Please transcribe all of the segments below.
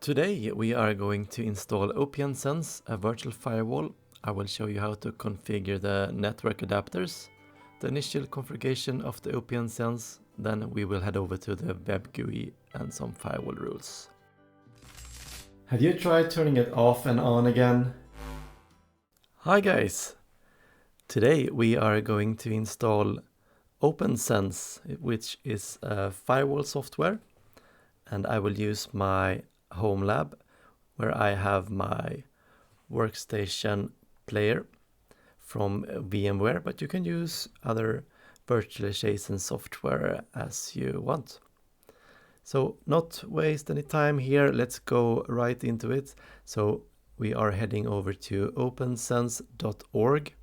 Today we are going to install OPNSense, a virtual firewall. I will show you how to configure the network adapters, the initial configuration of the OPNSense, then we will head over to the web GUI and some firewall rules. Have you tried turning it off and on again? Hi guys! Today we are going to install OPNSense, which is a firewall software, and I will use my home lab where I have my workstation player from VMware, but you can use other virtualization software as you want. So not waste any time here, let's go right into it. So we are heading over to opensense.org,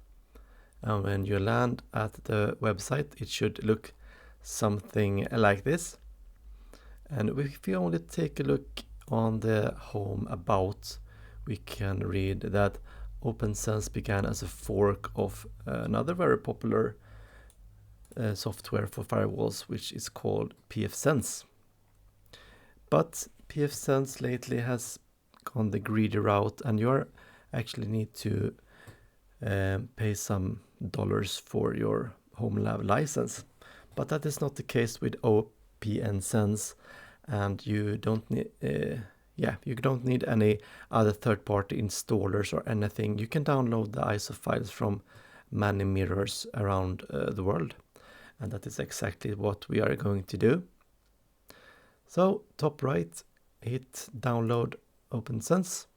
and when you land at the website it should look something like this. And if you only take a look on the home about, we can read that OPNSense began as a fork of another very popular software for firewalls, which is called pfSense. But pfSense lately has gone the greedy route, and you actually need to pay some dollars for your home lab license. But that is not the case with OPNSense, and you don't need any other third-party installers or anything. You can download the ISO files from many mirrors around the world, and that is exactly what we are going to do. So top right, hit download OPNSense.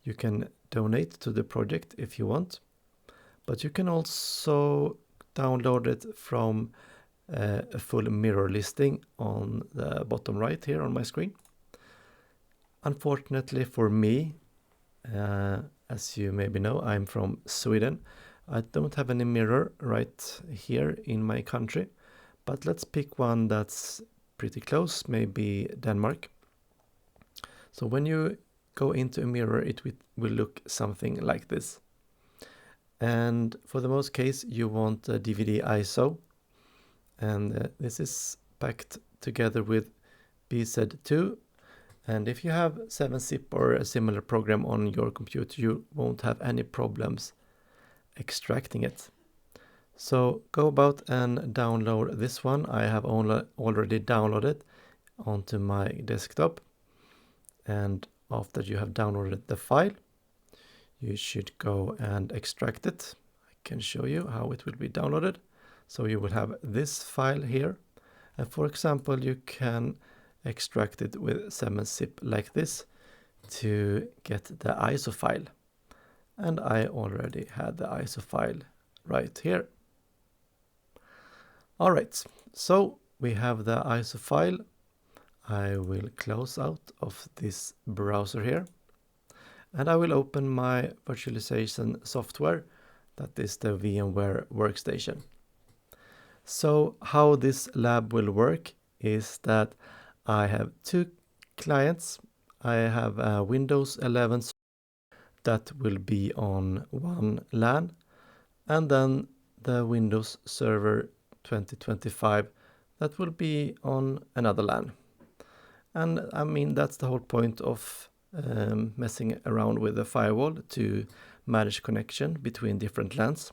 You can donate to the project if you want, but you can also download it from a full mirror listing on the bottom right here on my screen. Unfortunately for me, as you maybe know, I'm from Sweden. I don't have any mirror right here in my country, but let's pick one that's pretty close, maybe Denmark. So when you go into a mirror, it will look something like this. And for the most case, you want a DVD ISO. And this is packed together with BZ2. And if you have 7-zip or a similar program on your computer, you won't have any problems extracting it. So go about and download this one. I have already downloaded onto my desktop. And after you have downloaded the file, you should go and extract it. I can show you how it will be downloaded. So you will have this file here, and for example you can extract it with 7-zip like this to get the ISO file. And I already had the ISO file right here. Alright, so we have the ISO file. I will close out of this browser here, and I will open my virtualization software, that is the VMware workstation. So how this lab will work is that I have two clients. I have a Windows 11 that will be on one LAN, and then the Windows Server 2025 that will be on another LAN. And I mean, that's the whole point of messing around with the firewall, to manage connection between different LANs.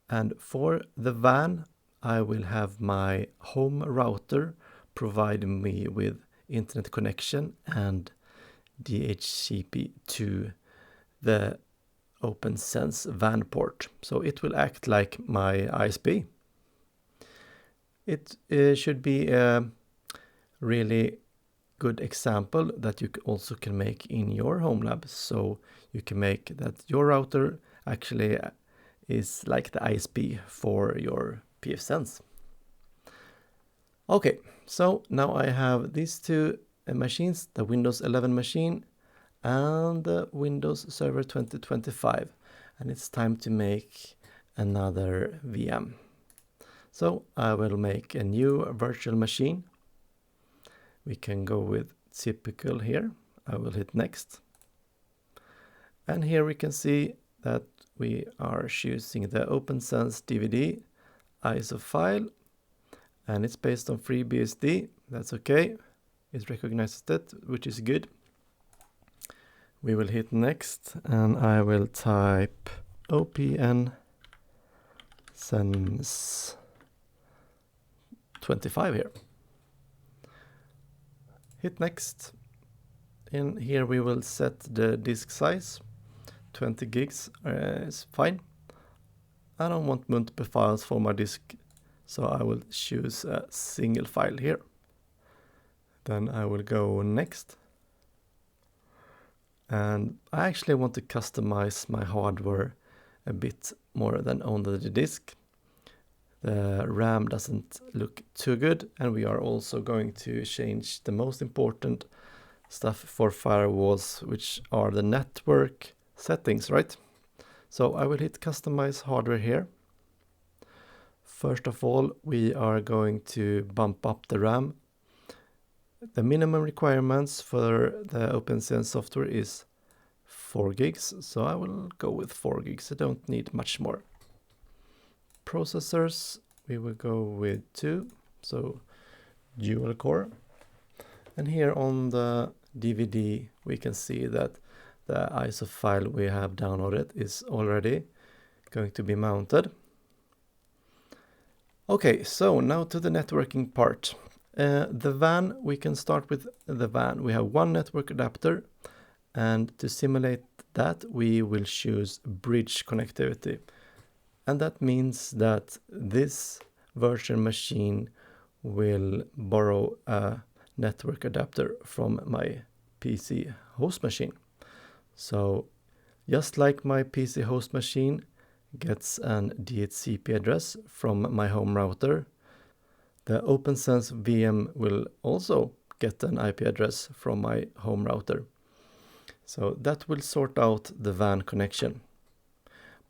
And for the WAN, I will have my home router provide me with internet connection and DHCP to the OPNSense WAN port. So it will act like my ISP. It should be a really good example that you also can make in your home lab. So you can make that your router actually is like the ISP for your pfSense. Okay, so now I have these two machines, the Windows 11 machine and the Windows Server 2025, and it's time to make another VM. So I will make a new virtual machine. We can go with typical here. I will hit next. And here we can see that we are choosing the OPNSense DVD ISO file, and it's based on FreeBSD. That's okay. It recognizes that, which is good. We will hit next, and I will type OPNSense 25 here. Hit next. In here we will set the disk size. 20 gigs is fine. I don't want multiple files for my disk, so I will choose a single file here. Then I will go next. And I actually want to customize my hardware a bit more than only the disk. The RAM doesn't look too good, and we are also going to change the most important stuff for firewalls, which are the network settings, right? So I will hit customize hardware here. First of all, we are going to bump up the RAM. The minimum requirements for the OPNSense software is 4 gigs, so I will go with 4 gigs. I don't need much more. Processors, we will go with 2, so dual core. And here on the DVD, we can see that the ISO file we have downloaded is already going to be mounted. Okay, so now to the networking part. The WAN, we can start with the WAN. We have one network adapter, and to simulate that, we will choose bridge connectivity. And that means that this virtual machine will borrow a network adapter from my PC host machine. So just like my PC host machine gets an DHCP address from my home router, the OPNSense VM will also get an IP address from my home router. So that will sort out the WAN connection.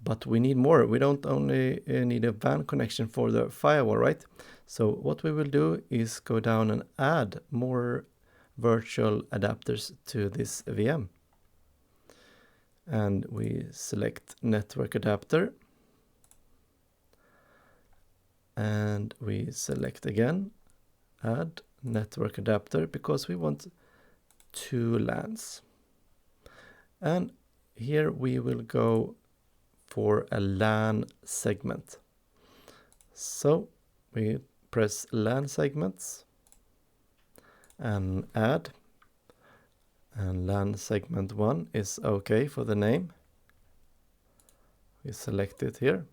But we need more. We don't only need a WAN connection for the firewall, right? So what we will do is go down and add more virtual adapters to this VM. And we select network adapter. And we select again, add network adapter, because we want 2 LANs. And here we will go for a LAN segment. So we press LAN segments and add. And LAN segment 1 is okay for the name. We select it here.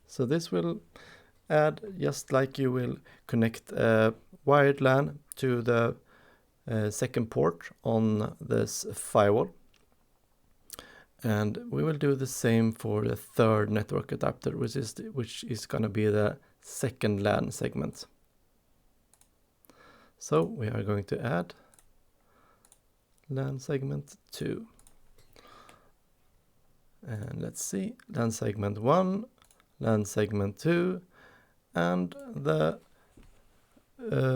So this will add just like you will connect a wired LAN to the second port on this firewall. And we will do the same for the third network adapter, which is going to be the second LAN segment. So we are going to add LAN segment 2. And let's see, LAN segment 1, LAN segment 2, and the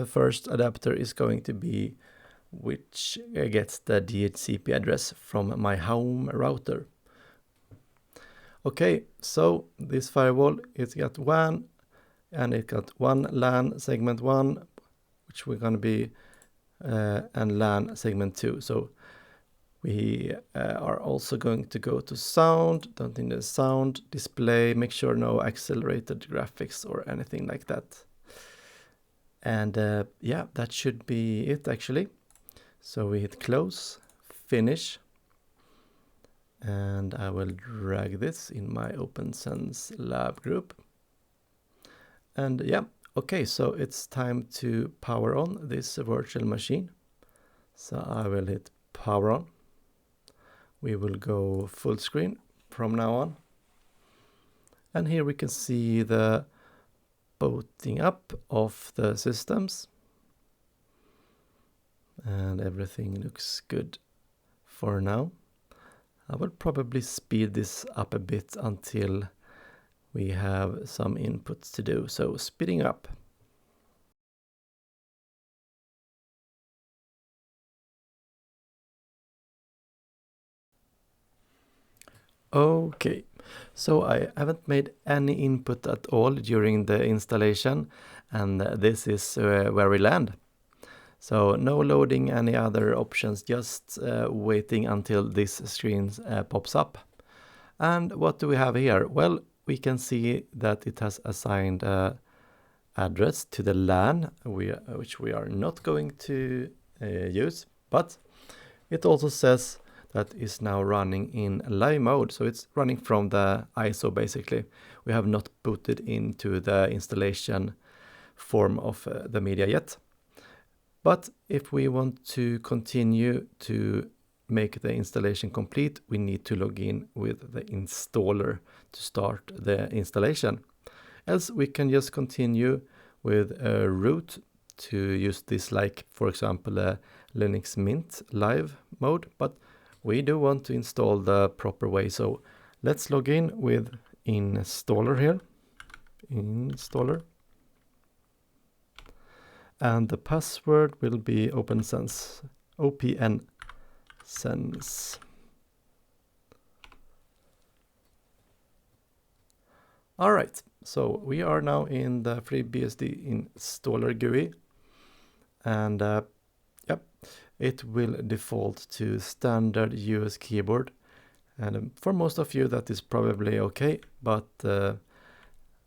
first adapter is going to be which gets the DHCP address from my home router. Okay, so this firewall, it's got WAN, and it got one LAN segment 1, which we're going to be, and LAN segment 2. So we are also going to go to sound, don't need the sound, display, make sure no accelerated graphics or anything like that. And yeah, that should be it actually. So we hit close, finish, and I will drag this in my OPNSense lab group. And yeah, okay, so it's time to power on this virtual machine. So I will hit power on. We will go full screen from now on. And here we can see the booting up of the systems. And everything looks good for now. I will probably speed this up a bit until we have some inputs to do. So speeding up. Okay, so I haven't made any input at all during the installation, and this is where we land. So no loading any other options, just waiting until this screen pops up. And what do we have here? Well, we can see that it has assigned address to the LAN, which we are not going to use, but it also says that is now running in live mode, so it's running from the ISO basically. We have not booted into the installation form of the media yet. But if we want to continue to make the installation complete, we need to log in with the installer to start the installation. Else we can just continue with a root to use this, like for example a Linux Mint live mode, but we do want to install the proper way. So let's log in with installer here, installer. And the password will be OPNSense, OPNSense. All right, so we are now in the FreeBSD installer GUI, and yep, it will default to standard US keyboard. And for most of you that is probably okay, but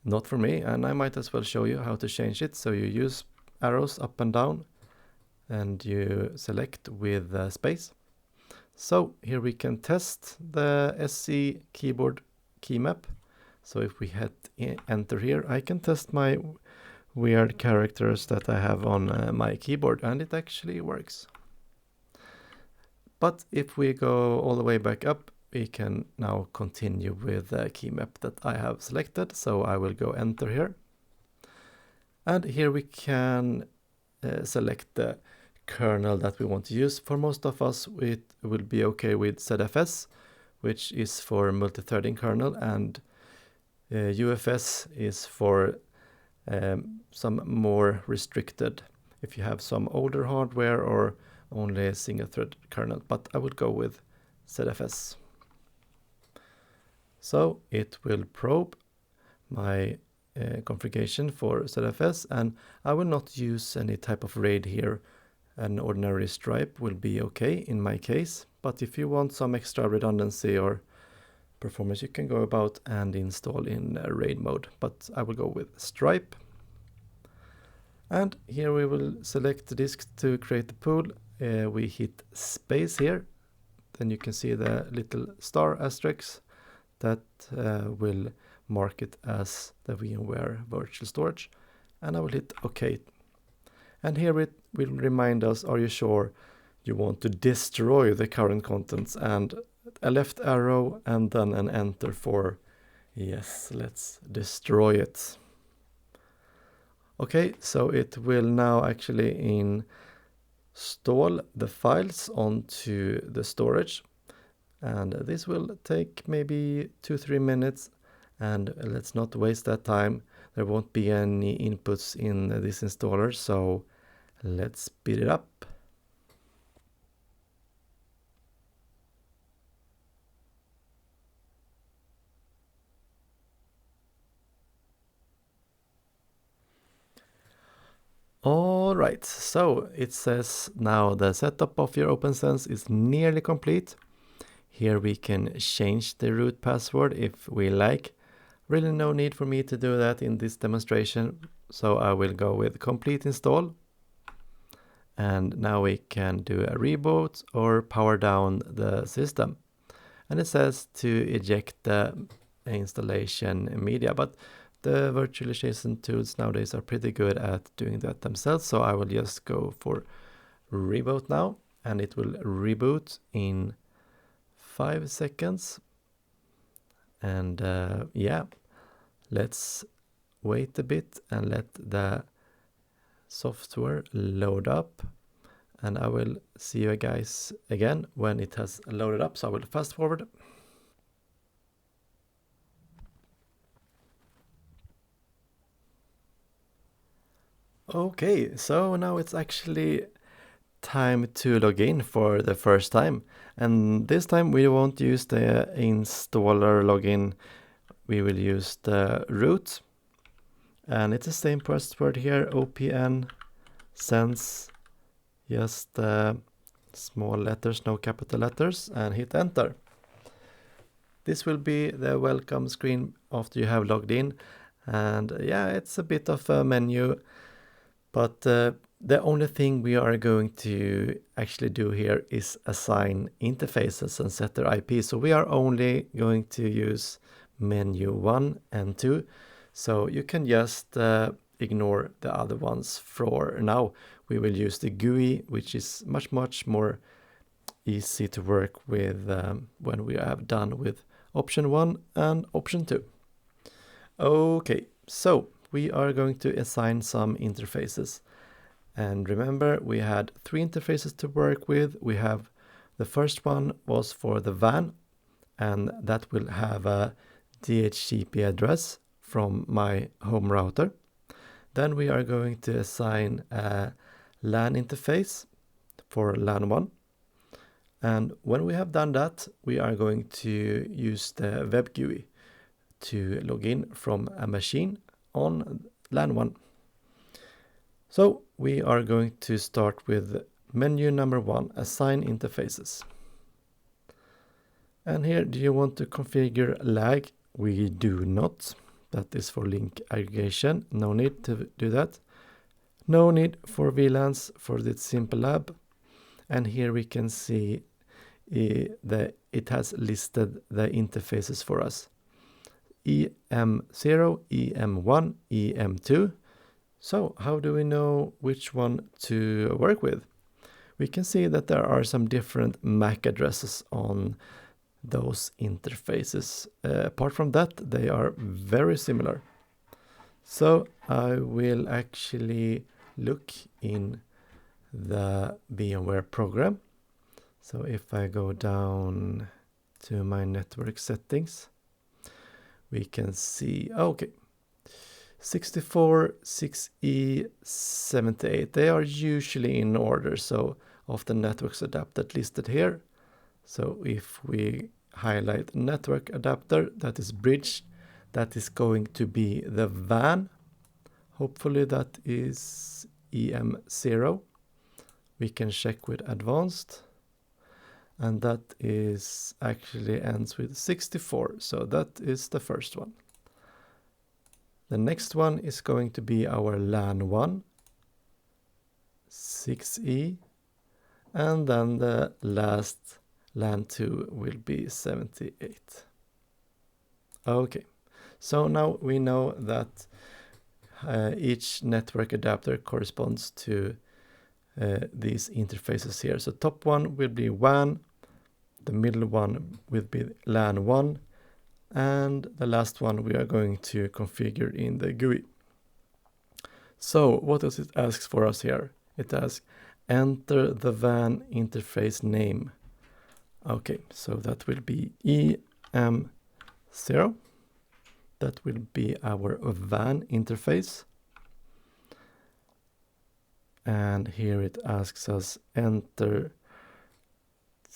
not for me, and I might as well show you how to change it. So you use arrows up and down, and you select with space. So here we can test the SC keyboard key map. So if we hit enter here, I can test my weird characters that I have on my keyboard, and it actually works. But if we go all the way back up, we can now continue with the key map that I have selected. So I will go enter here. And here we can select the kernel that we want to use. For most of us, it will be okay with ZFS, which is for multi-threading kernel, and UFS is for some more restricted, if you have some older hardware or only a single thread kernel, but I would go with ZFS. So it will probe my configuration for ZFS, and I will not use any type of RAID here. An ordinary stripe will be okay in my case, but if you want some extra redundancy or performance, you can go about and install in RAID mode, but I will go with stripe. And here we will select the disk to create the pool. We hit space here, then you can see the little star asterisk that will mark it as the VMware virtual storage, and I will hit OK. And here it will remind us, are you sure you want to destroy the current contents, and a left arrow and then an enter for yes, let's destroy it. Okay, so it will now actually install the files onto the storage, and this will take maybe 2-3 minutes, and let's not waste that time. There won't be any inputs in this installer, so let's speed it up. All right, so it says now the setup of your OPNSense is nearly complete. Here we can change the root password if we like. Really no need for me to do that in this demonstration, so I will go with complete install. And now we can do a reboot or power down the system. And it says to eject the installation media, but the virtualization tools nowadays are pretty good at doing that themselves, so I will just go for reboot now, and it will reboot in 5 seconds. And yeah, let's wait a bit and let the software load up, and I will see you guys again when it has loaded up. So I will fast forward. Okay, so now it's actually time to log in for the first time, and this time we won't use the installer login, we will use the root, and it's the same password here, OPNSense just small letters, no capital letters, and hit enter. This will be the welcome screen after you have logged in, and yeah, it's a bit of a menu, but the only thing we are going to actually do here is assign interfaces and set their IP. So we are only going to use menu 1 and 2, so you can just ignore the other ones for now. We will use the GUI, which is much more easy to work with when we have done with option 1 and option 2. Okay, so we are going to assign some interfaces. And remember, we had 3 interfaces to work with. We have the first one was for the WAN, and that will have a DHCP address from my home router. Then we are going to assign a LAN interface for LAN 1. And when we have done that, we are going to use the web GUI to log in from a machine on LAN 1. So we are going to start with menu number 1, assign interfaces. And here, do you want to configure lag? We do not. That is for link aggregation. No need to do that. No need for VLANs for this simple lab. And here we can see it has listed the interfaces for us. EM0, EM1, EM2. So how do we know which one to work with? We can see that there are some different MAC addresses on those interfaces. Apart from that, they are very similar. So I will actually look in the VMware program. So if I go down to my network settings, we can see, okay, 64, 6E, 78. They are usually in order, so of the networks adapter listed here. So if we highlight network adapter, that is bridge, that is going to be the WAN. Hopefully that is EM0. We can check with advanced. And that is actually ends with 64. So that is the first one. The next one is going to be our LAN 1, 6E. And then the last LAN 2 will be 78. Okay, so now we know that each network adapter corresponds to these interfaces here. So top one will be WAN, the middle one will be LAN 1, and the last one we are going to configure in the GUI. So what does it ask for us here? It asks enter the WAN interface name. Okay, so that will be EM0. That will be our WAN interface. And here it asks us enter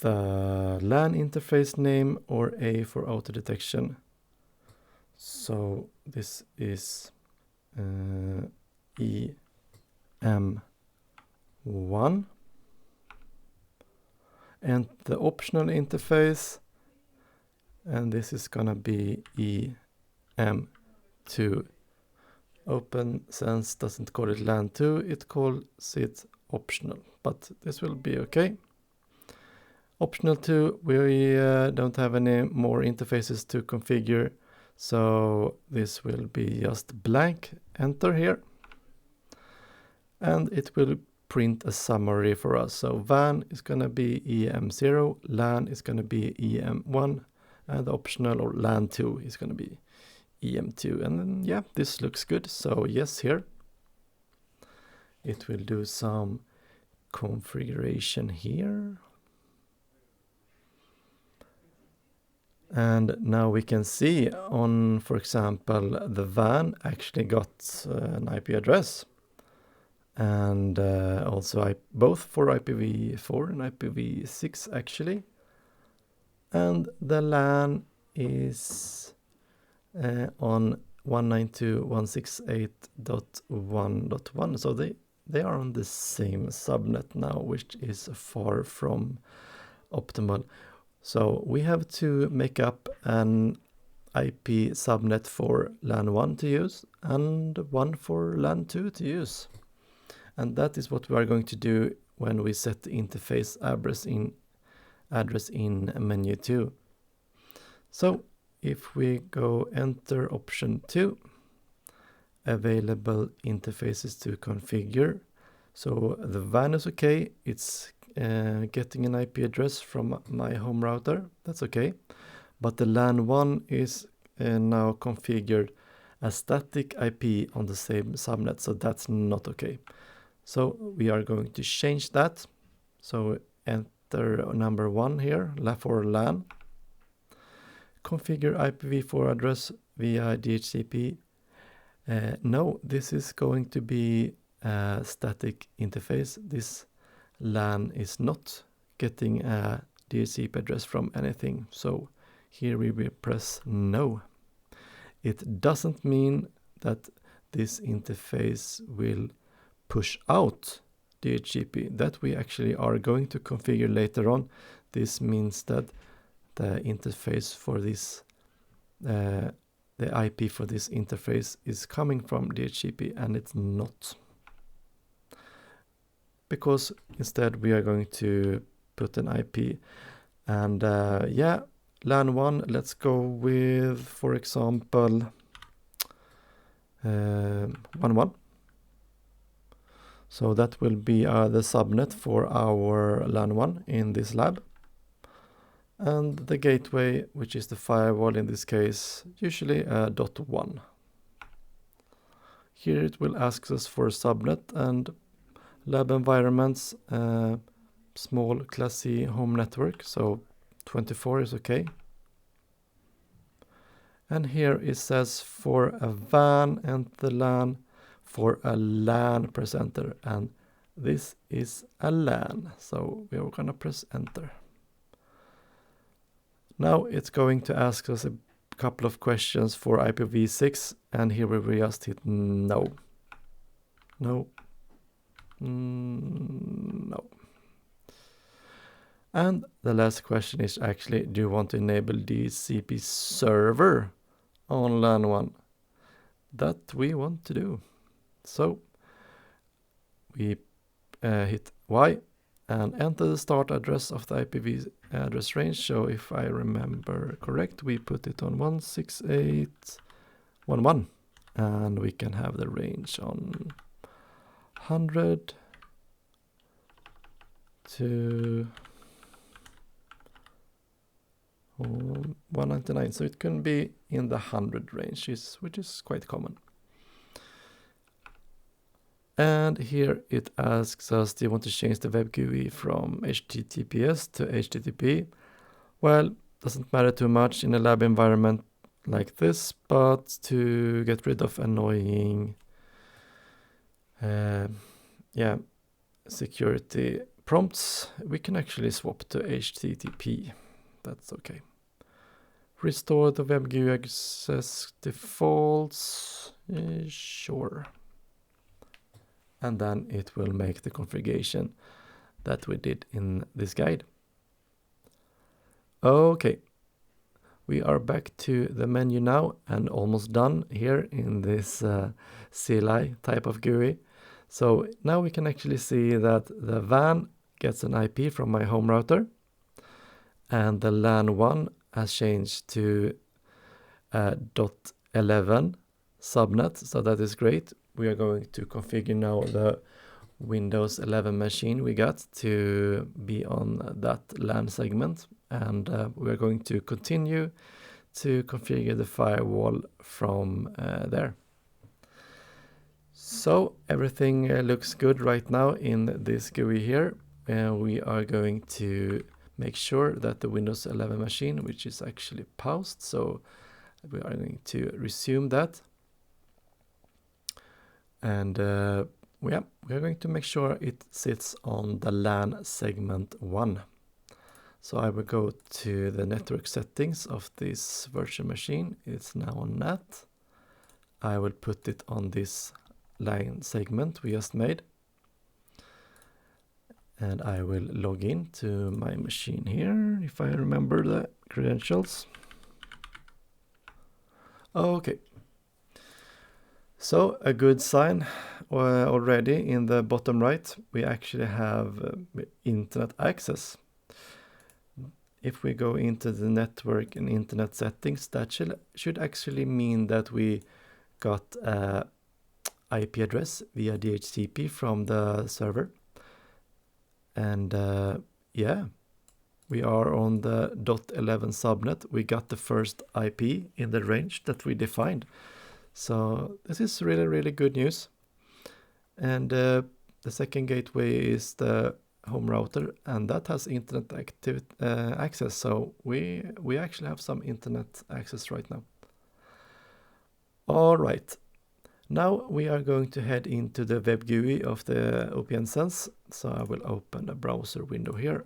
the LAN interface name or A for auto detection. So this is EM1. And the optional interface, and this is gonna be EM2. OPNSense doesn't call it LAN 2, it calls it optional, but this will be okay. Optional 2, we don't have any more interfaces to configure, so this will be just blank, enter here. And it will print a summary for us. So WAN is going to be EM0, LAN is going to be EM1, and the optional or LAN 2 is going to be EM2. And then, yeah, this looks good. So yes, here it will do some configuration here. And now we can see on, for example, the WAN actually got an IP address. And also both for IPv4 and IPv6 actually. And the LAN is on 192.168.1.1. So they are on the same subnet now, which is far from optimal. So we have to make up an IP subnet for LAN 1 to use and one for LAN 2 to use. And that is what we are going to do when we set the interface address in menu 2. So if we go enter option 2, available interfaces to configure. So the WAN is okay, it's getting an IP address from my home router, that's okay. But the LAN 1 is now configured as static IP on the same subnet, so that's not okay. So we are going to change that. So enter number 1 here, for LAN. Configure IPv4 address via DHCP. No, this is going to be a static interface. This LAN is not getting a DHCP address from anything. So here we will press no. It doesn't mean that this interface will push out DHCP. That we actually are going to configure later on. This means that the interface for this, the IP for this interface is coming from DHCP, and it's not. Because instead we are going to put an IP. And yeah, LAN 1, let's go with, for example, 1.1. So that will be the subnet for our LAN 1 in this lab. And the gateway, which is the firewall in this case, usually .1. Here it will ask us for a subnet and lab environments, small class C home network, so 24 is okay. And here it says for a WAN and the LAN for a LAN presenter, and this is a LAN, so we are gonna press enter. Now it's going to ask us a couple of questions for IPv6, and here we will just hit no. No. No. And the last question is actually, do you want to enable DHCP-server on LAN 1? That we want to do. So we hit Y and enter the start address of the IPv address range. So if I remember correct, we put it on 168.1.1, and we can have the range on 100 to 199. So it can be in the 100 range, which is quite common. And here it asks us, do you want to change the web GUI from HTTPS to HTTP? Well, doesn't matter too much in a lab environment like this, but to get rid of annoying security prompts, we can actually swap to HTTP. That's okay. Restore the web GUI access defaults. Sure. And then it will make the configuration that we did in this guide. Okay, we are back to the menu now and almost done here in this CLI type of GUI. So now we can actually see that the WAN gets an IP from my home router, and the LAN 1 has changed to .11 subnet, so that is great. We are going to configure now the Windows 11 machine we got to be on that LAN segment, and we are going to continue to configure the firewall from there. So everything looks good right now in this GUI here, and we are going to make sure that the Windows 11 machine, which is actually paused, so we are going to resume that. And we are going to make sure it sits on the LAN segment 1. So I will go to the network settings of this virtual machine. It's now on NAT. I will put it on this LAN segment we just made. And I will log in to my machine here, if I remember the credentials. Okay. So a good sign already in the bottom right, we actually have internet access. If we go into the network and internet settings, that should actually mean that we got a IP address via DHCP from the server. And yeah, we are on the .11 subnet. We got the first IP in the range that we defined. So this is really, really good news. And the second gateway is the home router, and that has internet access. So we actually have some internet access right now. All right. Now we are going to head into the web GUI of the OPNSense. So I will open a browser window here.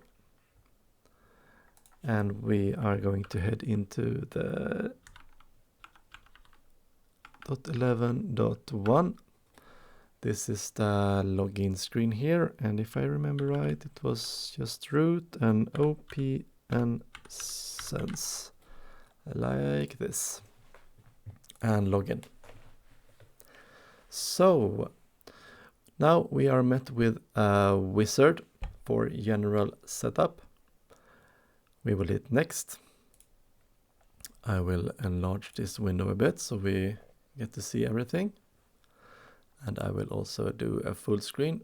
And we are going to head into the .11.1. This is the login screen here, and if I remember right, it was just root and OPNSense, like this, and login. So now we are met with a wizard for general setup. We will hit next. I will enlarge this window a bit so we get to see everything. And I will also do a full screen.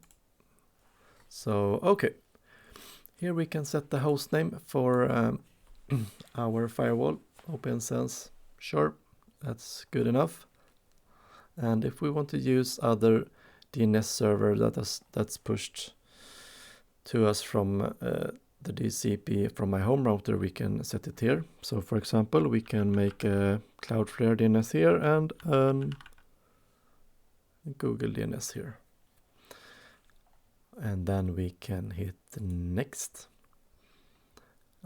So, okay. Here we can set the host name for our firewall, OPNSense. Sure, that's good enough. And if we want to use other DNS server that's pushed to us from the DHCP from my home router, we can set it here. So for example, we can make a Cloudflare DNS here and Google DNS here. And then we can hit next.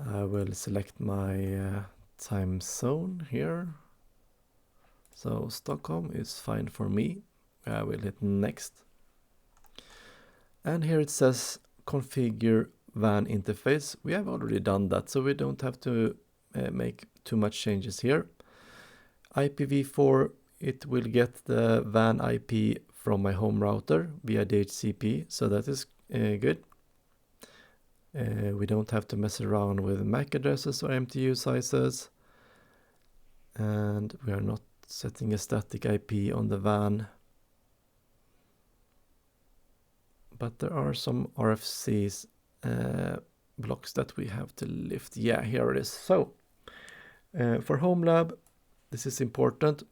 I will select my time zone here. So Stockholm is fine for me. I will hit next. And here it says configure WAN interface. We have already done that, so we don't have to make too much changes here. IPv4, it will get the WAN IP from my home router via DHCP, so that is good. We don't have to mess around with MAC addresses or MTU sizes. And we are not setting a static IP on the WAN. But there are some RFCs blocks that we have to lift. Yeah, here it is. So for home lab, this is important.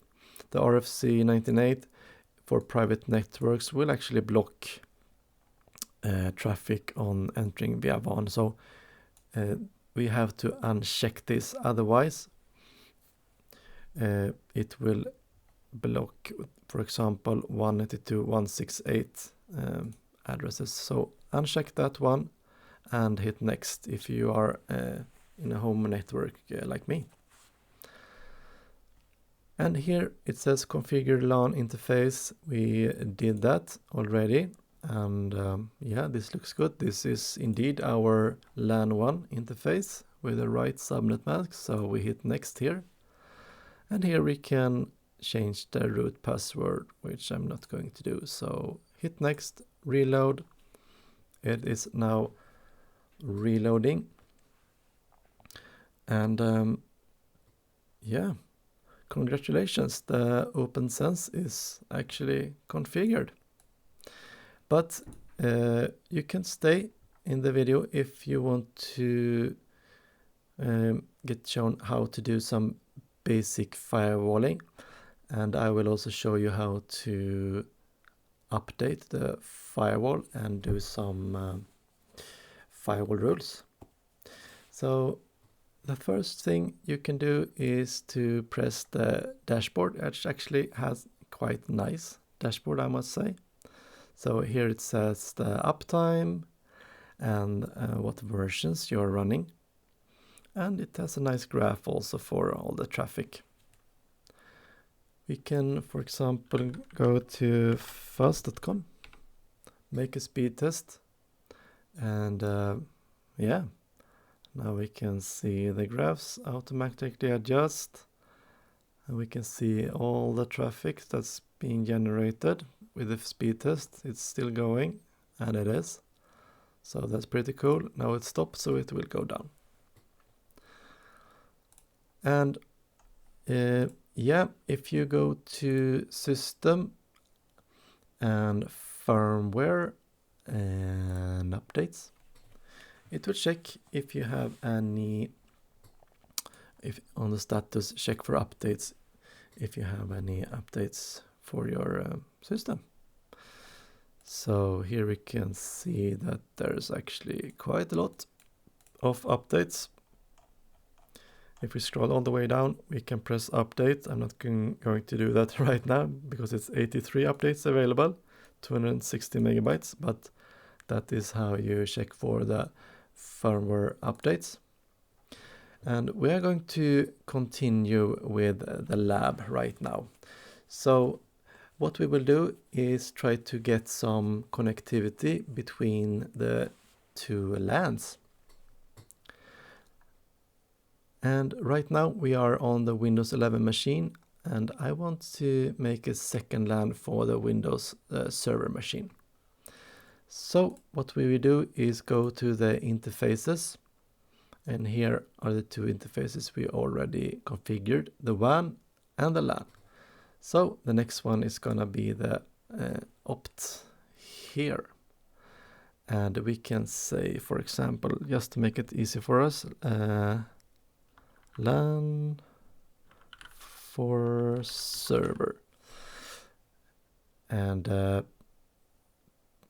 The RFC 98 for private networks will actually block traffic on entering via WAN. So we have to uncheck this, otherwise it will block, for example, 192.168 addresses. So uncheck that one and hit next if you are in a home network like me. And here it says configure LAN interface. We did that already. And yeah, this looks good. This is indeed our LAN 1 interface with the right subnet mask. So we hit next here. And here we can change the root password, which I'm not going to do. So hit next, reload. It is now reloading. And yeah, congratulations, the OPNSense is actually configured. But you can stay in the video if you want to get shown how to do some basic firewalling, and I will also show you how to update the firewall and do some firewall rules. So the first thing you can do is to press the dashboard, which actually has quite nice dashboard, I must say. So here it says the uptime and what versions you're running. And it has a nice graph also for all the traffic. We can, for example, go to fast.com, make a speed test, And yeah, now we can see the graphs automatically adjust, and we can see all the traffic that's being generated with the speed test. It's still going, and it is. So that's pretty cool. Now it stops, so it will go down. And yeah, if you go to System and Firmware and Updates, it will check if you have any, if on the status, check for updates, if you have any updates for your system. So here we can see that there's actually quite a lot of updates. If we scroll all the way down, we can press update. I'm not going to do that right now because it's 83 updates available, 260 megabytes, but that is how you check for the firmware updates. And we are going to continue with the lab right now. So what we will do is try to get some connectivity between the two LANs. And right now we are on the Windows 11 machine, and I want to make a second LAN for the Windows server machine. So what we will do is go to the interfaces, and here are the two interfaces we already configured, the WAN and the LAN. So the next one is gonna be the opt here. And we can say, for example, just to make it easy for us, LAN for server. And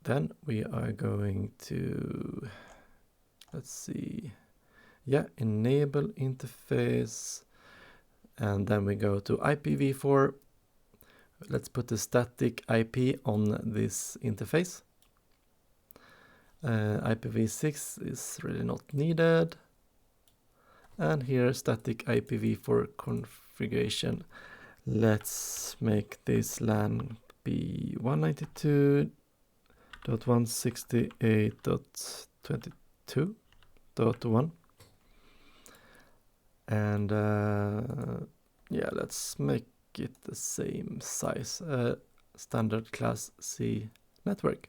then we are going to, let's see, yeah, enable interface. And then we go to IPv4. Let's put the static IP on this interface. IPv6 is really not needed. And here static IPv4 configuration. Let's make this LAN be 192.168.22.1. And yeah, let's make it the same size, standard class C network.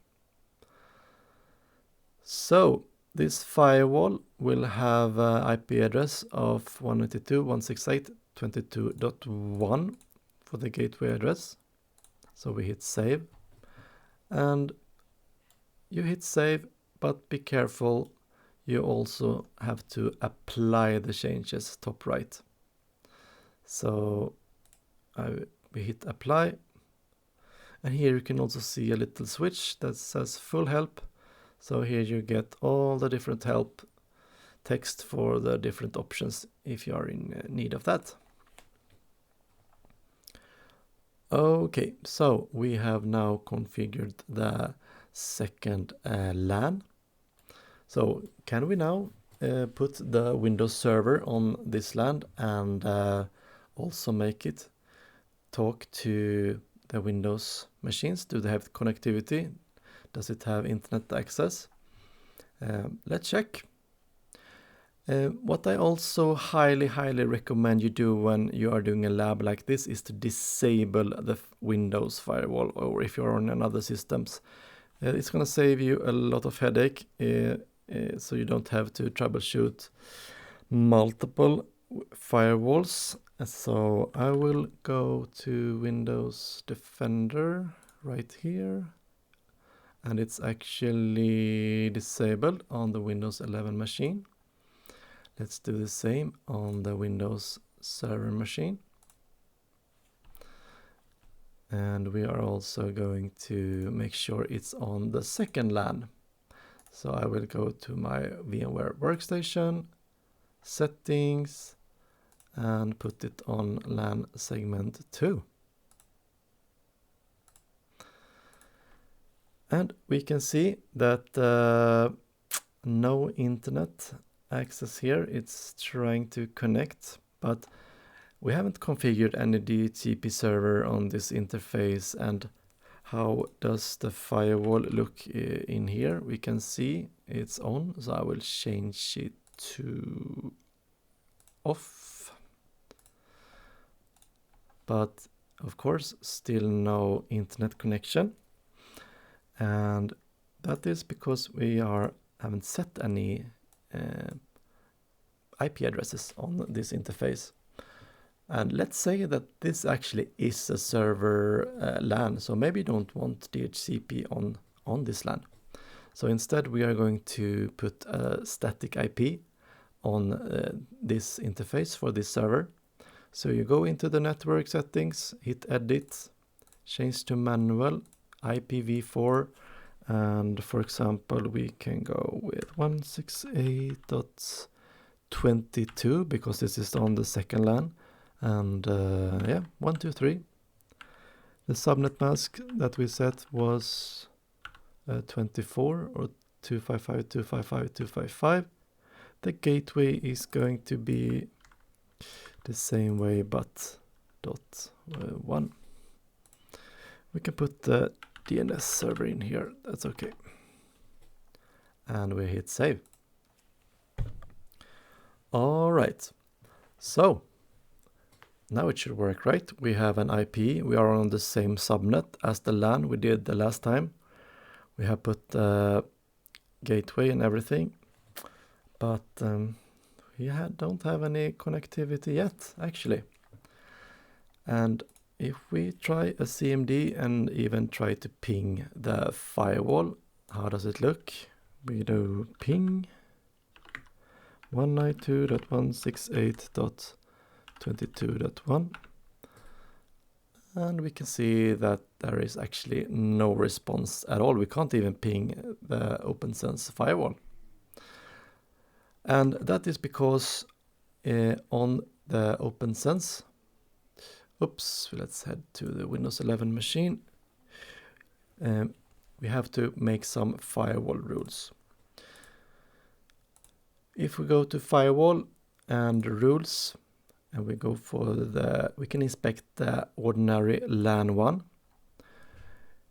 So this firewall will have IP address of 192.168.22.1 for the gateway address. So we hit save, and you hit save, but be careful, you also have to apply the changes top right. So we hit apply, and here you can also see a little switch that says full help. So here you get all the different help text for the different options if you are in need of that. Okay, so we have now configured the second LAN. So can we now put the Windows server on this LAN and also make it talk to the Windows machines? Do they have connectivity? Does it have internet access? Let's check. What I also highly recommend you do when you are doing a lab like this is to disable the Windows firewall, or if you're on another systems. It's going to save you a lot of headache, so you don't have to troubleshoot multiple firewalls. So I will go to Windows Defender right here, and it's actually disabled on the Windows 11 machine. Let's do the same on the Windows server machine. And we are also going to make sure it's on the second LAN. So I will go to my VMware workstation, settings, and put it on LAN segment 2. And we can see that no internet access here. It's trying to connect, but we haven't configured any DHCP server on this interface. And how does the firewall look in here? We can see it's on, so I will change it to off. But of course, still no internet connection. And that is because we haven't set any IP addresses on this interface. And let's say that this actually is a server LAN, so maybe you don't want DHCP on this LAN. So instead we are going to put a static IP on this interface for this server. So you go into the network settings, hit edit, change to manual, IPv4, and for example we can go with 168.22 because this is on the second LAN. And yeah, 123. The subnet mask that we set was 24 or 255.255.255. The gateway is going to be the same way but .1. We can put the DNS server in here, that's okay. And we hit save. All right, so now it should work, right? We have an IP, we are on the same subnet as the LAN we did the last time. We have put the gateway and everything, but we don't have any connectivity yet, actually. And if we try a CMD and even try to ping the firewall, how does it look? We do ping 192.168.22.1, and we can see that there is actually no response at all. We can't even ping the OPNSense firewall. And that is because on the OPNSense, let's head to the Windows 11 machine. We have to make some firewall rules. If we go to firewall and rules, and we go for we can inspect the ordinary LAN one.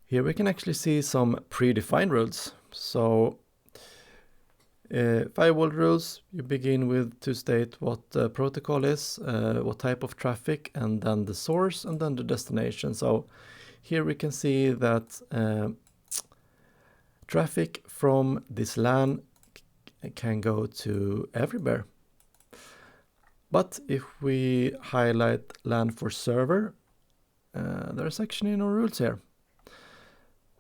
Here we can actually see some predefined rules. So firewall rules, you begin with to state what the protocol is, what type of traffic, and then the source, and then the destination. So here we can see that traffic from this LAN can go to everywhere. But if we highlight LAN for server, there's actually no rules here.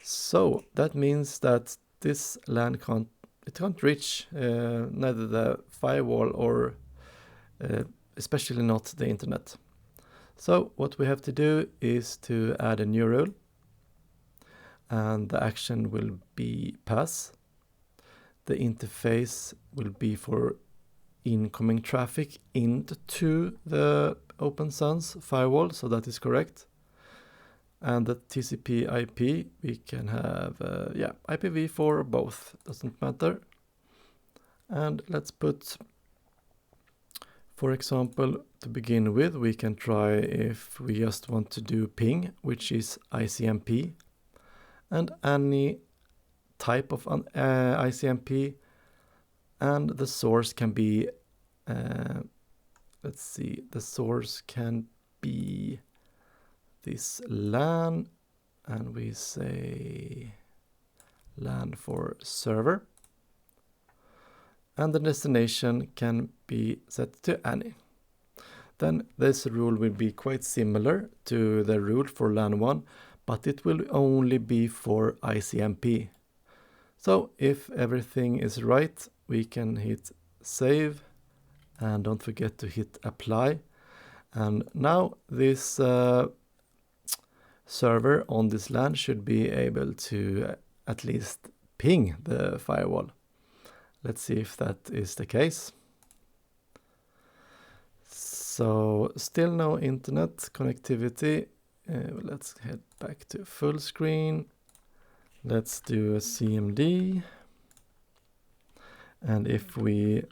So that means that this LAN can't reach neither the firewall or especially not the internet. So what we have to do is to add a new rule, and the action will be pass. The interface will be for incoming traffic into the OPNSense firewall, so that is correct. And the TCP IP, we can have IPv4 or both, doesn't matter. And let's put, for example, to begin with, we can try if we just want to do ping, which is ICMP, and any type of ICMP, and the source can be, let's see, the source can be this LAN, and we say LAN for server, and the destination can be set to any. Then this rule will be quite similar to the rule for LAN 1, but it will only be for ICMP. So if everything is right, we can hit save, and don't forget to hit apply. And now this server on this LAN should be able to at least ping the firewall. Let's see if that is the case. So still no internet connectivity. Let's head back to full screen. Let's do a CMD. And if we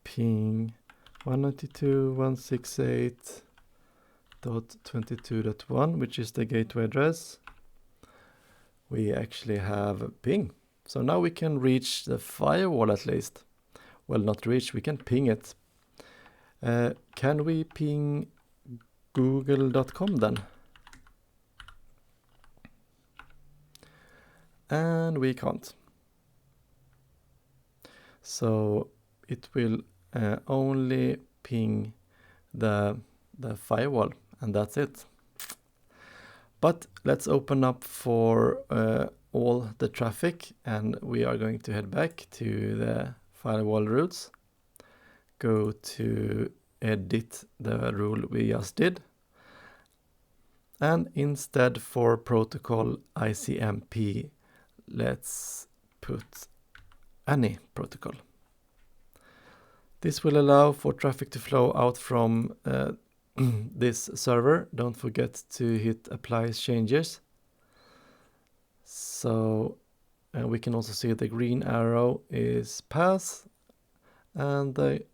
ping 192.168.22.1, which is the gateway address, we actually have ping. So now we can reach the firewall at least. Well, not reach, we can ping it. Can we ping google.com then? And we can't. So it will only ping the firewall, and that's it. But let's open up for all the traffic, and we are going to head back to the firewall rules. Go to edit the rule we just did. And instead for protocol ICMP, let's put any protocol. This will allow for traffic to flow out from this server. Don't forget to hit apply changes. So we can also see the green arrow is pass, and the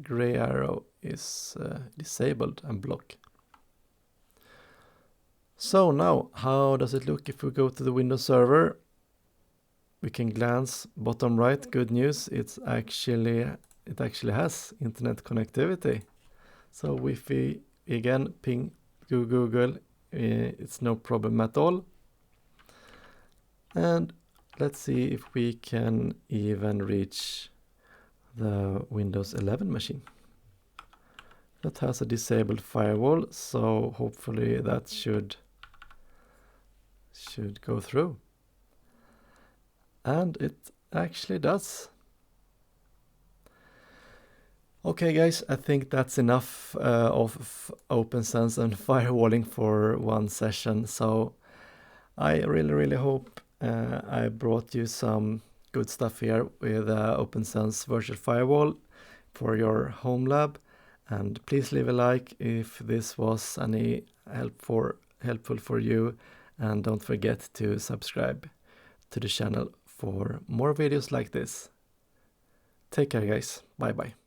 gray arrow is disabled and block. So now, how does it look if we go to the Windows server? We can glance bottom right. Good news, it actually has internet connectivity. So if we again ping Google, it's no problem at all. And let's see if we can even reach the Windows 11 machine. That has a disabled firewall, so hopefully that should go through. And it actually does. Okay guys, I think that's enough of OPNSense and firewalling for one session. So I really hope I brought you some good stuff here with OPNSense virtual firewall for your home lab. And please leave a like if this was any helpful for you, and don't forget to subscribe to the channel for more videos like this. Take care guys, bye bye.